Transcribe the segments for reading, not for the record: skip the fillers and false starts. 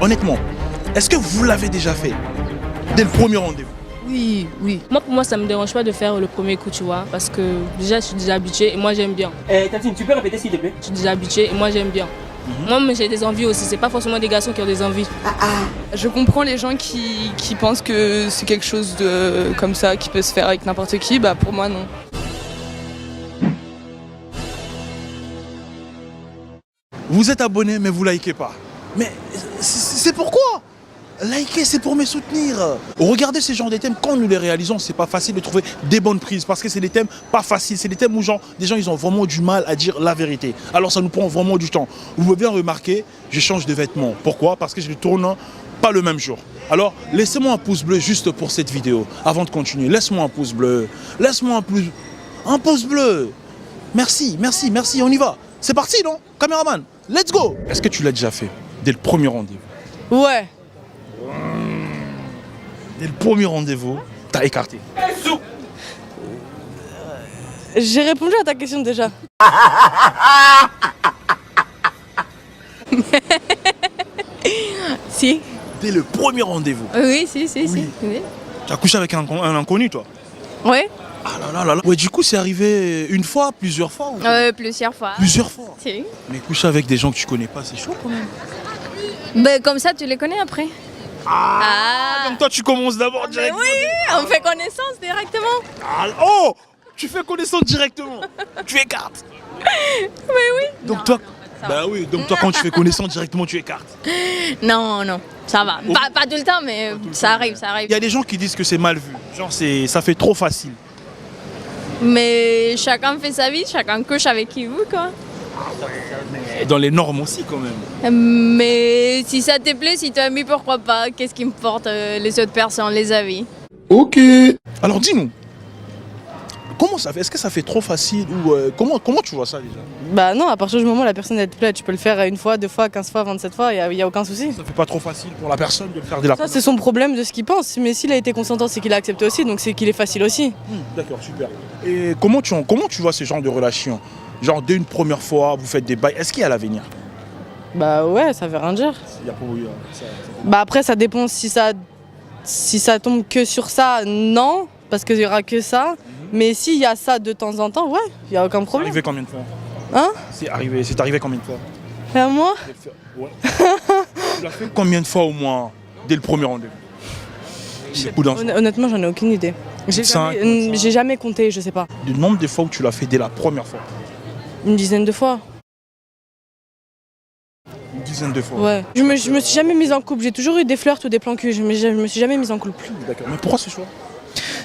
honnêtement, est-ce que vous l'avez déjà fait dès le premier rendez-vous? Oui, oui. Moi, pour moi, ça me dérange pas de faire le premier coup, tu vois, parce que déjà, je suis déjà habituée et moi, j'aime bien. Tatine, tu peux répéter s'il te plaît? Je suis déjà habituée et moi, j'aime bien. Moi, j'ai des envies aussi, c'est pas forcément des garçons qui ont des envies. Je comprends les gens qui pensent que c'est quelque chose de comme ça qui peut se faire avec n'importe qui. Bah pour moi non. Vous êtes abonné mais vous likez pas. Mais c'est pourquoi? Liker, c'est pour me soutenir. Regardez ces genres de thèmes, quand nous les réalisons, c'est pas facile de trouver des bonnes prises parce que c'est des thèmes pas faciles, c'est des thèmes où des gens ils ont vraiment du mal à dire la vérité. Alors ça nous prend vraiment du temps. Vous pouvez bien remarquer, je change de vêtements. Pourquoi? Parce que je les tourne pas le même jour. Alors laissez-moi un pouce bleu juste pour cette vidéo avant de continuer. Laisse-moi un pouce bleu. Laisse-moi un pouce bleu. Merci, merci, merci, on y va. C'est parti, non? Caméraman, let's go. Est-ce que tu l'as déjà fait dès le premier rendez-vous? Ouais. Dès le premier rendez-vous, t'as écarté. J'ai répondu à ta question déjà. Si. Dès le premier rendez-vous. Oui, si. Tu as couché avec un inconnu, toi? Ouais. Ah là là là. Ouais, du coup, c'est arrivé une fois, plusieurs fois ou... Plusieurs fois. Plusieurs fois. Si. Mais coucher avec des gens que tu connais pas, c'est chaud quand même. Ben, comme ça, tu les connais après. Comme toi, tu commences d'abord directement. Oui, on fait connaissance directement. Oh, tu fais connaissance directement. Tu écartes. Mais oui. Donc toi, bah oui. Donc toi, quand tu fais connaissance directement, tu écartes. Non, ça va. Oh. Pas tout le temps, mais ça arrive. Il y a des gens qui disent que c'est mal vu. Genre, ça fait trop facile. Mais chacun fait sa vie, chacun couche avec qui il veut, quoi. Et dans les normes aussi, quand même. Mais si ça te plaît, si tu as mis, pourquoi pas? Qu'est-ce qui me porte les autres personnes, les avis? Ok. Alors dis-nous, comment ça fait? Est-ce que ça fait trop facile ou comment tu vois ça déjà? Bah non, à partir du moment où la personne elle te plaît, tu peux le faire une fois, 2 fois, 15 fois, 27 fois, il y a aucun souci. Ça fait pas trop facile pour la personne de le faire dès la Ça première. c'est son problème de ce qu'il pense, mais s'il a été consentant, c'est qu'il a accepté aussi, donc c'est qu'il est facile aussi. D'accord, super. Et comment tu vois ce genre de relation? Genre dès une première fois, vous faites des bails. Est-ce qu'il y a l'avenir? Bah ouais, ça veut rien dire. Il y a pas Bah après ça dépend si ça tombe que sur ça, non, parce qu'il y aura que ça. Mais s'il y a ça de temps en temps, ouais, il y a aucun C'est problème. arrivé combien de fois? Hein? C'est arrivé combien de fois? Et à moi? Ouais. Tu l'as fait combien de fois au moins dès le premier rendez-vous? Honnêtement, j'en ai aucune idée. J'ai jamais compté, je sais pas. Le nombre de fois où tu l'as fait dès la première fois? Une dizaine de fois. Une dizaine de fois. Ouais. Je me suis jamais mise en couple. J'ai toujours eu des flirts ou des plans cul. Je me suis jamais mise en couple. D'accord. Mais pourquoi ce choix?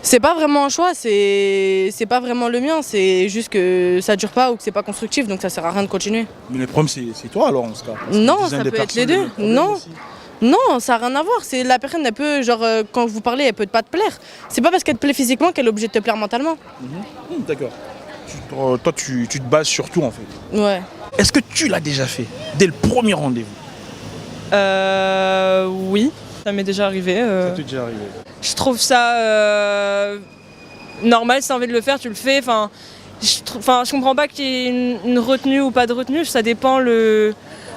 C'est pas vraiment un choix, c'est pas vraiment le mien. C'est juste que ça dure pas ou que c'est pas constructif, donc ça sert à rien de continuer. Mais le problème c'est toi alors en ce cas. Parce Non, qu'une dizaine ça de peut être les personnes, deux. le problème Non. aussi. Non, ça n'a rien à voir. C'est la personne, elle peut, genre, quand vous parlez, elle peut pas te plaire. C'est pas parce qu'elle te plaît physiquement qu'elle est obligée de te plaire mentalement. D'accord. Toi, tu te bases sur tout en fait. Ouais. Est-ce que tu l'as déjà fait dès le premier rendez-vous? Oui, ça m'est déjà arrivé. Ça t'est déjà arrivé? Je trouve ça normal, si t'as envie de le faire, tu le fais. Enfin, je comprends pas qu'il y ait une retenue ou pas de retenue, ça dépend le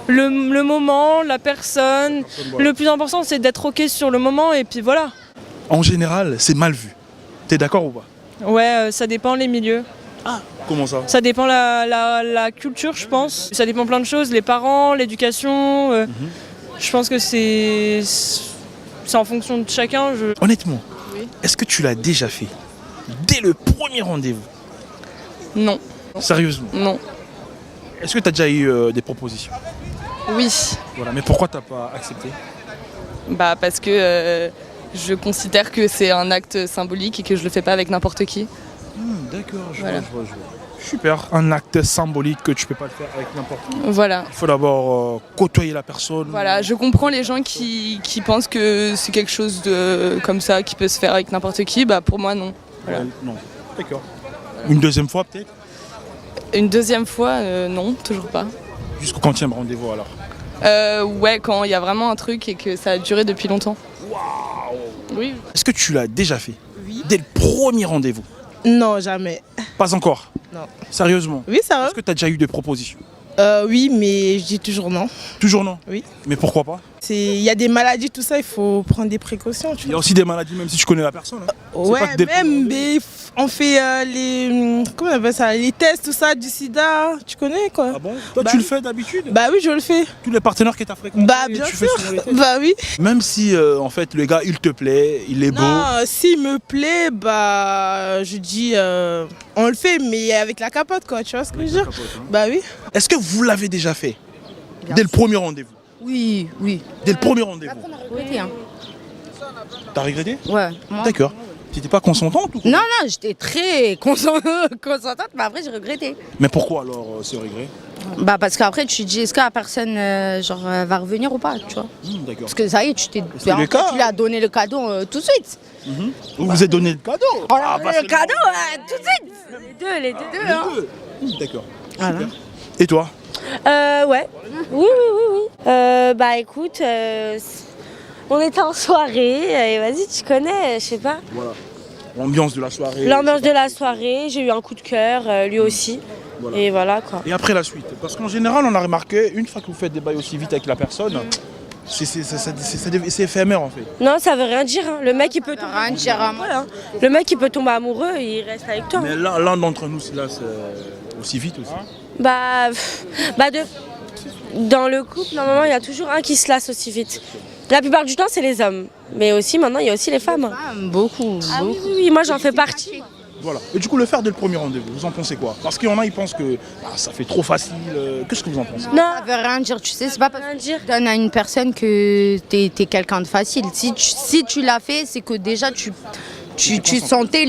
moment, la personne. Le plus important, c'est d'être ok sur le moment et puis voilà. En général, c'est mal vu. T'es d'accord ou pas? Ouais, ça dépend les milieux. Ah, comment ça? Ça dépend la culture, je pense. Ça dépend plein de choses, les parents, l'éducation. Je pense que c'est en fonction de chacun. Honnêtement, Oui. est-ce que tu l'as déjà fait dès le premier rendez-vous? Non. Sérieusement? Non. Est-ce que tu as déjà eu des propositions? Oui. Voilà, mais pourquoi t'as pas accepté? Bah parce que je considère que c'est un acte symbolique et que je le fais pas avec n'importe qui. D'accord, je Voilà. vois. Super, un acte symbolique que tu peux pas le faire avec n'importe qui. Voilà. Il faut d'abord côtoyer la personne. Voilà, je comprends les gens qui pensent que c'est quelque chose de comme ça qui peut se faire avec n'importe qui. Bah pour moi non. Voilà. Non, d'accord. Une deuxième fois peut-être? Une deuxième fois, non, toujours pas. Jusqu'au quantième rendez-vous alors? Ouais, quand il y a vraiment un truc et que ça a duré depuis longtemps. Waouh! Oui. Est-ce que tu l'as déjà fait? Oui. Dès le premier rendez-vous? Non, jamais. Pas encore? Non. Sérieusement? Oui, ça va. Est-ce que tu as déjà eu des propositions? Oui, mais je dis toujours non. Toujours non? Oui. Mais pourquoi pas? Il y a des maladies, tout ça, il faut prendre des précautions. Il y a aussi des maladies, même si tu connais la personne. Hein. C'est Ouais, pas que des même on fait comment on appelle ça, les tests, tout ça, du sida, tu connais quoi. Ah bon? Toi, Bah tu le oui. fais d'habitude? Bah oui, je le fais. Tous les partenaires que tu as fréquentés, Bah bien tu fais sûr. souvent les tests? Bah oui. Même si, en fait, le gars, il te plaît, il est beau. Non, s'il me plaît, bah je dis, on le fait, mais avec la capote quoi, tu vois ce que je veux dire. Bah oui. Est-ce que vous l'avez déjà fait? Dès le premier rendez-vous? Oui, oui. Dès le premier rendez-vous? Regretter, hein. T'as regretté? Ouais, moi. D'accord. Tu n'étais pas consentante ou quoi? Non, non, j'étais très consentante, mais après j'ai regretté. Mais pourquoi alors ce regret? Bah parce qu'après tu te dis est-ce que la personne va revenir ou pas, tu vois. D'accord. Parce que ça y est, tu C'est le cas. tu lui as donné le cadeau tout de suite. Vous vous êtes donné le cadeau? On a Ah, donné bah, le cadeau tout de suite. Les deux, les hein. deux. D'accord. Voilà. Super. Et toi? Ouais. Oui. Bah écoute, on était en soirée et vas-y, tu connais, je sais pas. Voilà. L'ambiance de la soirée. L'ambiance de la soirée, j'ai eu un coup de cœur, lui aussi. Voilà. Et voilà quoi. Et après la suite? Parce qu'en général, on a remarqué, une fois que vous faites des bails aussi vite avec la personne, c'est éphémère en fait. Non, ça veut rien dire. Hein. Le mec il peut tomber Rien dire à moi. hein. Le mec il peut tomber amoureux, il reste avec toi. Mais l'un d'entre nous, c'est aussi vite aussi. Bah, dans le couple, normalement, il y a toujours un qui se lasse aussi vite. La plupart du temps, c'est les hommes. Mais aussi, maintenant, il y a aussi les femmes. Beaucoup. Ah oui, moi j'en fais partie. Voilà. Et du coup, le faire dès le premier rendez-vous, vous en pensez quoi? Parce qu'il y en a, ils pensent que ça fait trop facile. Qu'est-ce que vous en pensez? Non, Ça veut rien dire, tu sais, c'est pas parce rien que dire. tu donnes à une personne que t'es quelqu'un de facile. Si tu l'as fait, c'est que déjà tu sentais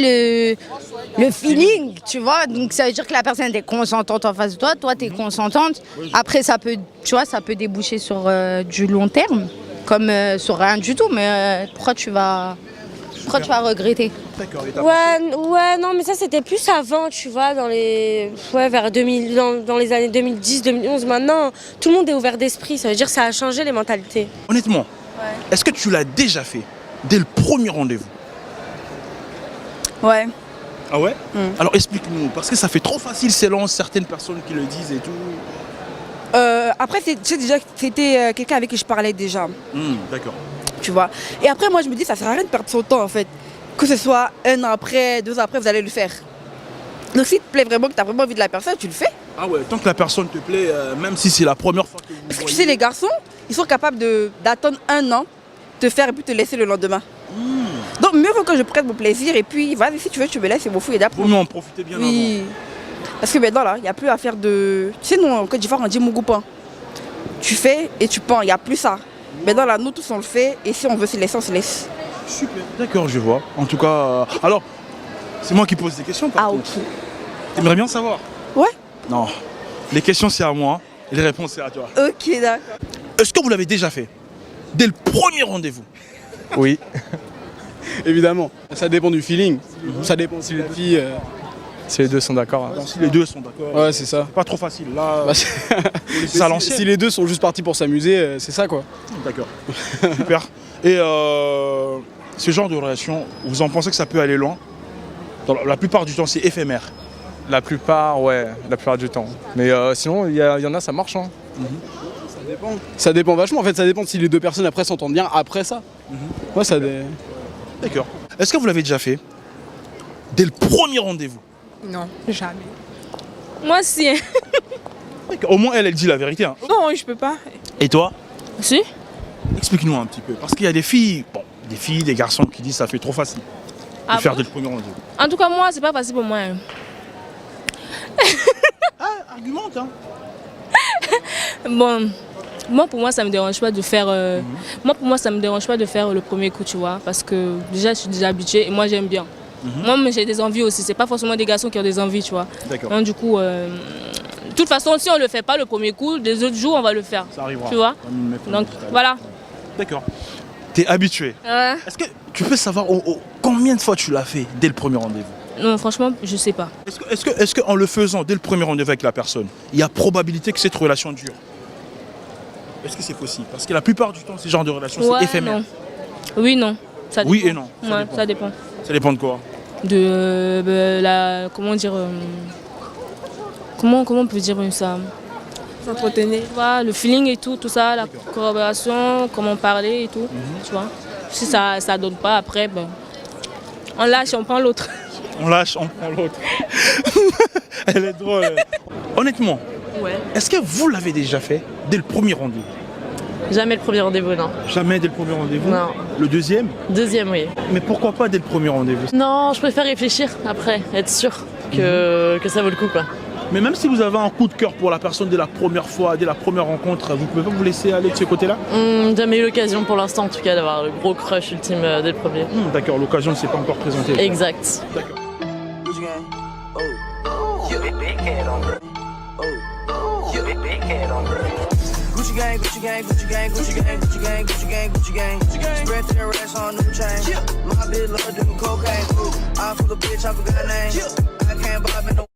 le feeling, tu vois. Donc ça veut dire que la personne est consentante en face de toi, toi t'es consentante. Après ça peut, tu vois, ça peut déboucher sur du long terme, comme sur rien du tout. Mais pourquoi tu vas regretter? D'accord. Ouais, non, mais ça c'était plus avant, tu vois, vers 2000, dans les années 2010, 2011. Maintenant, tout le monde est ouvert d'esprit. Ça veut dire que ça a changé les mentalités. Honnêtement, est-ce que tu l'as déjà fait dès le premier rendez-vous? Ouais. Ah ouais? Alors explique-nous, parce que ça fait trop facile selon certaines personnes qui le disent et tout. Après, tu sais déjà que c'était quelqu'un avec qui je parlais déjà, D'accord. tu vois. Et après, moi, je me dis, ça sert à rien de perdre son temps, en fait. Que ce soit 1 an après, 2 ans après, vous allez le faire. Donc, si te plaît vraiment, que tu as vraiment envie de la personne, tu le fais. Ah ouais, tant que la personne te plaît, même si c'est la première fois que vous Parce que voyez... tu sais, les garçons, ils sont capables d'attendre 1 an, te faire et puis te laisser le lendemain. Donc, mieux vaut que je prenne mon plaisir et puis, vas-y, si tu veux, tu me laisses, c'est mon fou et d'après. Vaut mieux en profiter bien Oui. Parce que maintenant, là, il n'y a plus à faire de... Tu sais, nous, en Côte d'Ivoire, on dit mougoupan. Tu fais et tu pends, il n'y a plus ça. Maintenant, là, nous tous, on le fait et si on veut se laisser, on se laisse. Super. D'accord, je vois. En tout cas, alors, c'est moi qui pose des questions. Par contre. Ok. T'aimerais bien savoir? Ouais. Non. Les questions, c'est à moi. Et les réponses, c'est à toi. Ok, d'accord. Est-ce que vous l'avez déjà fait? Dès le premier rendez-vous? Oui, évidemment. Ça dépend du feeling. Ça dépend si la fille. Si les deux sont d'accord. Hein. Si les deux sont d'accord. Ouais, c'est ça. Pas trop facile. Là, Bah, c'est à l'ancienne. si les deux sont juste partis pour s'amuser, c'est ça quoi. D'accord. Super. Et ce genre de relation, vous en pensez que ça peut aller loin? La plupart du temps, c'est éphémère. La plupart, ouais, la plupart du temps. Mais sinon, il y en a, ça marche. Hein. Ça dépend. Ça dépend vachement. En fait, ça dépend si les deux personnes après s'entendent bien après ça. Ouais, ça. D'accord. Est-ce que vous l'avez déjà fait dès le premier rendez-vous? Non, jamais. Moi si. D'accord. Au moins, elle dit la vérité. Hein. Non, je peux pas. Et toi? Si. Explique-nous un petit peu. Parce qu'il y a des filles, des garçons qui disent que ça fait trop facile de faire dès le premier rendez-vous. En tout cas, moi, c'est pas facile pour moi. Hein. Argumente, hein. Bon, moi pour moi ça me dérange pas de faire le premier coup, tu vois, parce que déjà je suis déjà habituée et moi j'aime bien. Moi j'ai des envies aussi, c'est pas forcément des garçons qui ont des envies, tu vois. D'accord. Donc du coup de toute façon si on le fait pas le premier coup, les autres jours on va le faire. Ça arrivera. Tu vois. Donc voilà. D'accord. T'es habitué. Ouais. Est-ce que tu peux savoir combien de fois tu l'as fait dès le premier rendez-vous? Non, franchement, je sais pas. Est-ce que en le faisant dès le premier rendez-vous avec la personne, il y a probabilité que cette relation dure? Est-ce que c'est possible? Parce que la plupart du temps, ce genre de relation, c'est éphémère. Non. Oui, non. Ça dépend. Oui et non. Ça dépend. Ça dépend de quoi? De la... Comment dire... Comment on peut dire ça? s'entretenir. Voilà, le feeling et tout ça, la collaboration, comment parler et tout, tu vois. Si ça donne pas, après, ben, on lâche, on prend l'autre. On lâche, on prend l'autre. Elle est drôle. Honnêtement, Ouais. est-ce que vous l'avez déjà fait dès le premier rendez-vous? Jamais le premier rendez-vous, non. Jamais dès le premier rendez-vous? Non. Le deuxième? Deuxième, oui. Mais pourquoi pas dès le premier rendez-vous? Non, je préfère réfléchir après, être sûr que ça vaut le coup, quoi. Mais même si vous avez un coup de cœur pour la personne dès la première fois, dès la première rencontre, vous pouvez pas vous laisser aller de ce côté-là? Jamais eu l'occasion pour l'instant, en tout cas, d'avoir le gros crush ultime dès le premier. D'accord, l'occasion ne s'est pas encore présentée. Exact. D'accord. Gucci gang, Gucci gang, Gucci gang, Gucci gang, Gucci gang, Gucci gang, Gucci gang, Gucci gang. Spread their racks on new chain. My bitch love doing cocaine. I fuck a bitch, I forgot name. I can't bob in no